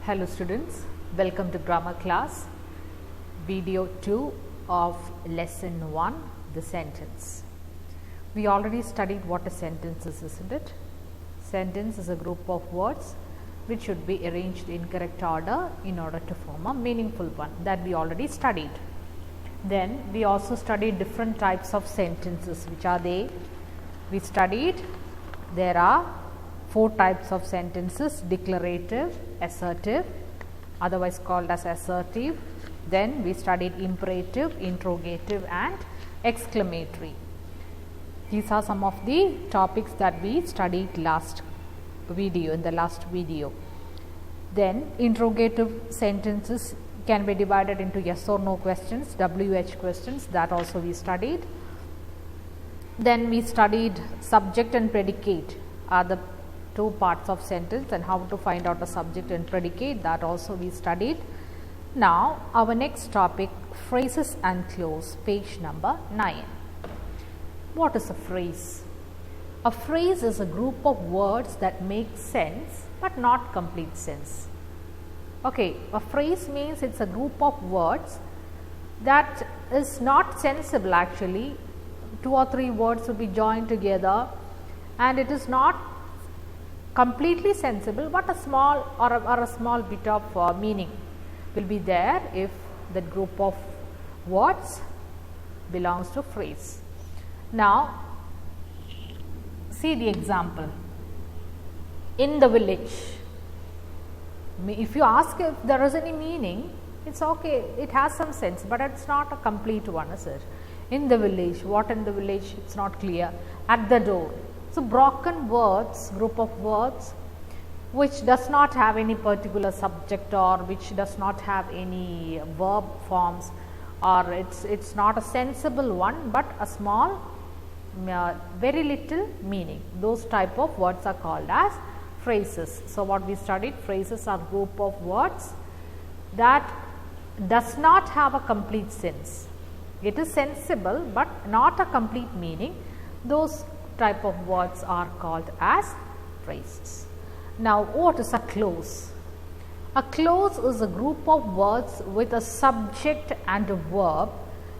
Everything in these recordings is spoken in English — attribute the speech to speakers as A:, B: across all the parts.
A: Hello students, welcome to grammar class, video 2 of lesson 1, the sentence. We already studied what a sentence is, isn't it? Sentence is a group of words which should be arranged in correct order in order to form a meaningful one, that we already studied. Then we also studied different types of sentences. Which are they? We studied there are 4 types of sentences: declarative, assertive, otherwise called as assertive. Then we studied imperative, interrogative and exclamatory. These are some of the topics that we studied in the last video. Then interrogative sentences can be divided into yes or no questions, WH questions, that also we studied. Then we studied subject and predicate are the 2 parts of sentence, and how to find out the subject and predicate, that also we studied. Now our next topic, phrases and clause, page number 9. What is a phrase? A phrase is a group of words that make sense but not complete sense. Okay, a phrase means it's a group of words that is not sensible actually. 2 or 3 words will be joined together and it is not completely sensible, but a small or a small bit of meaning will be there if that group of words belongs to phrase. Now see the example. In the village. If you ask if there is any meaning, it's okay, it has some sense, but it's not a complete one, is it? In the village, what in the village, it's not clear. At the door. So broken words, group of words which does not have any particular subject or which does not have any verb forms, or it's not a sensible one but a small very little meaning. Those type of words are called as phrases. So what we studied, phrases are group of words that does not have a complete sense. It is sensible but not a complete meaning. Those type of words are called as phrases. Now what is a clause? A clause is a group of words with a subject and a verb.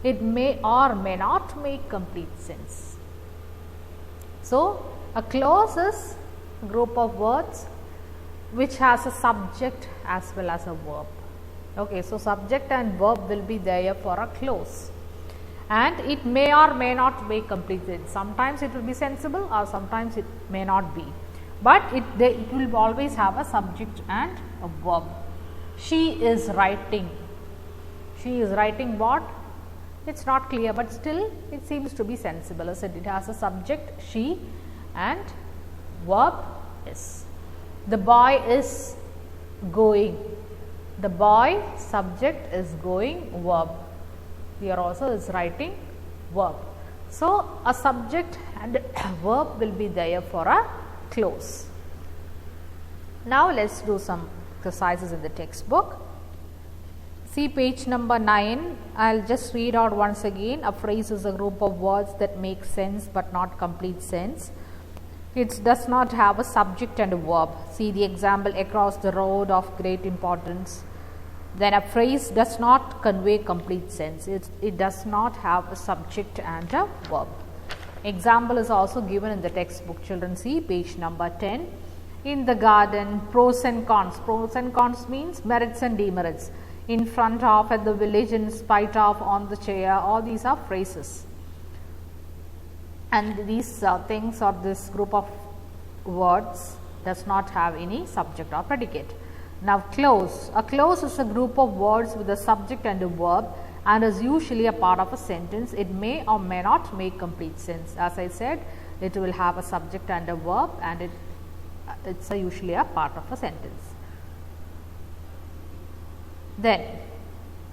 A: It may or may not make complete sense. So a clause is a group of words which has a subject as well as a verb. Okay, so subject and verb will be there for a clause. And it may or may not make complete sense. Sometimes it will be sensible or sometimes it may not be. But it will always have a subject and a verb. She is writing. She is writing what? It's not clear, but still it seems to be sensible. As it has a subject, she, and verb is. The boy is going. The boy, subject, is going, verb. Here also is writing, verb. So a subject and verb will be there for a clause. Now let's do some exercises in the textbook. See page number 9. I'll just read out once again. A phrase is a group of words that make sense but not complete sense. It does not have a subject and a verb. See the example, across the road, of great importance. Then a phrase does not convey complete sense. It does not have a subject and a verb. Example is also given in the textbook. Children, see page number 10. In the garden, pros and cons. Pros and cons means merits and demerits. In front of, at the village, in spite of, on the chair, all these are phrases. And these things, or this group of words, does not have any subject or predicate. Now clause. A clause is a group of words with a subject and a verb and is usually a part of a sentence. It may or may not make complete sense. As I said, it will have a subject and a verb, and it's usually a part of a sentence. Then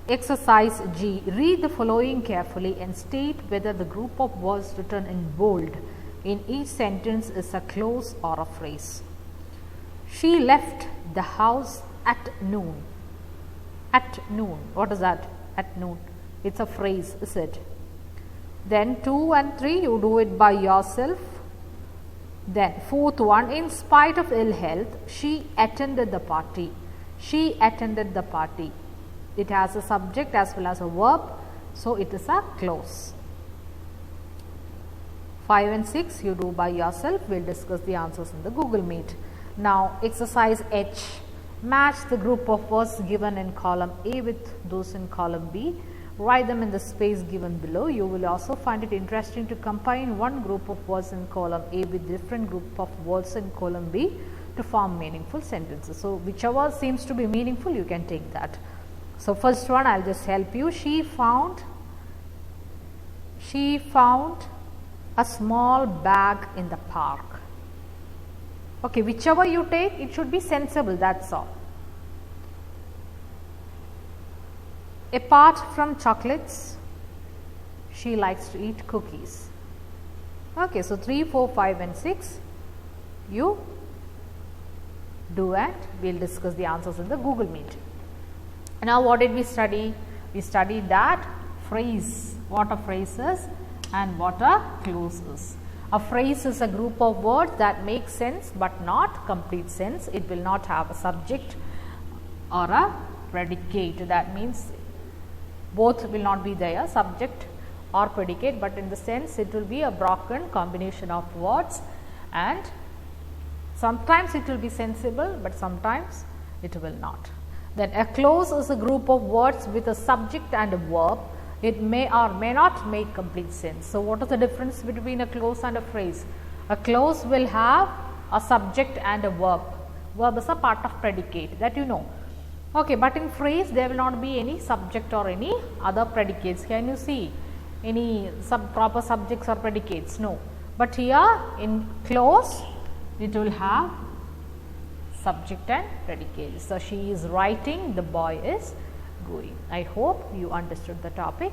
A: exercise G. Read the following carefully and state whether the group of words written in bold in each sentence is a clause or a phrase. She left the house at noon. At noon. What is that? At noon. It's a phrase, is it? Then 2 and 3, you do it by yourself. Then fourth one, in spite of ill health, she attended the party. She attended the party. It has a subject as well as a verb. So, it is a clause. 5 and 6 you do by yourself. We will discuss the answers in the Google Meet. Now, exercise H. Match the group of words given in column A with those in column B. Write them in the space given below. You will also find it interesting to combine one group of words in column A with different group of words in column B to form meaningful sentences. So, whichever seems to be meaningful, you can take that. So, first one I will just help you. She found a small bag in the park. Okay, whichever you take, it should be sensible, that's all. Apart from chocolates, she likes to eat cookies. Okay, so 3, 4, 5 and 6 you do, and we will discuss the answers in the Google Meet. Now, what did we study? We studied that phrase, what a phrase is and what a clause is. A phrase is a group of words that make sense but not complete sense. It will not have a subject or a predicate. That means both will not be there, subject or predicate, but in the sense it will be a broken combination of words, and sometimes it will be sensible, but sometimes it will not. Then a clause is a group of words with a subject and a verb. It may or may not make complete sense. So, what is the difference between a clause and a phrase? A clause will have a subject and a verb. Verb is a part of predicate, that you know. Okay, but in phrase there will not be any subject or any other predicates. Can you see any proper subjects or predicates? No. But here in clause it will have subject and predicate. So, she is writing, the boy is going. I hope you understood the topic.